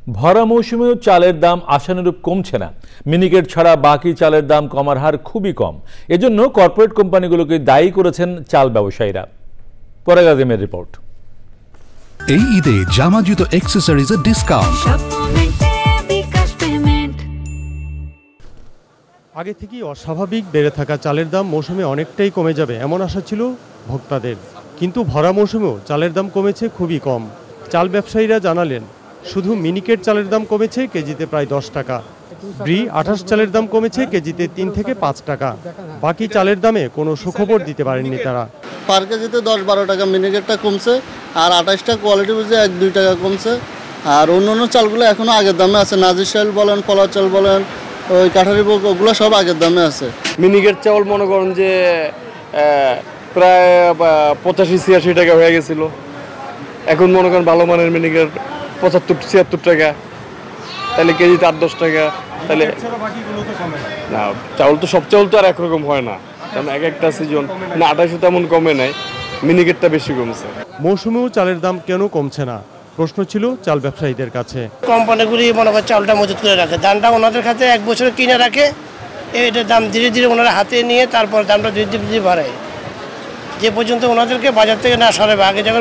ভরা মৌসুমেও চালের দাম আশানুরূপ কমছে না। মিনিকেট ছাড়া বাকি চালের দাম কমার হার খুবই কম। এজন্য কর্পোরেট কোম্পানিগুলোকে দায়ী করেছেন চাল ব্যবসায়ীরা। পরাগ আজিমের রিপোর্ট। এই ঈদে জামা জুতো অ্যাকসেসরিজের ডিসকাউন্ট। আগে থেকেই অস্বাভাবিক বেড়ে থাকা চালের দাম মৌসুমে অনেকটাই কমে যাবে এমন আশা ছিল ভোক্তাদের, কিন্তু ভরা মৌসুমেও চালের দাম কমেছে খুবই কম। চাল ব্যবসায়ীরা জানালেন, শুধু মিনিকেট চালের দাম কমেছে কেজিতে প্রায় 10 টাকা, ব্রি 28 চালের দাম কমেছে কেজিতে 3 থেকে 5 টাকা। বাকি চালের দামে কোনো সুখবর দিতে পারেননি তারা। পার কেজিতে 10-12 টাকা মিনিকেটটা কমছে, আর 28টা কোয়ালিটি বুঝে 1-2 টাকা কমছে। আর অন্য চালগুলো এখনো আগের দামে আছে। নাজির চাল বলেন, পলা চাল বলেন, ওই কাঠারি বুক, ওগুলো সব আগের দামে আছে। মিনিকেট চাউল মনে করেন যে প্রায় 85-86 টাকা হয়ে গেছিল। এখন মনে করেন ভালো মানের মিনিকেট 75-76 টাকা, তাহলে কেজিতে 8-10 টাকা। তাহলে না, চাউল তো সব চাউল তো আর একরকম হয় না, কারণ এক একটা সিজন না 28 তেমন কমে নাই, মিনিকেটটা বেশি কমছে। মৌসুমেও চালের দাম কেন কমছে না প্রশ্ন ছিল চাল ব্যবসায়ীদের কাছে। কোম্পানিগুলি মনে করে চালটা মজুত করে রাখে, ধানটা ওনাদের কাছে 1 বছর কিনে রাখে, এটার দাম ধীরে ধীরে ওনারা হাতে নিয়ে তারপর দামটা ধীরে ধীরে বাড়ায়, যে পর্যন্ত ওনাদেরকে বাজার থেকে না সরাবে। আগে যখন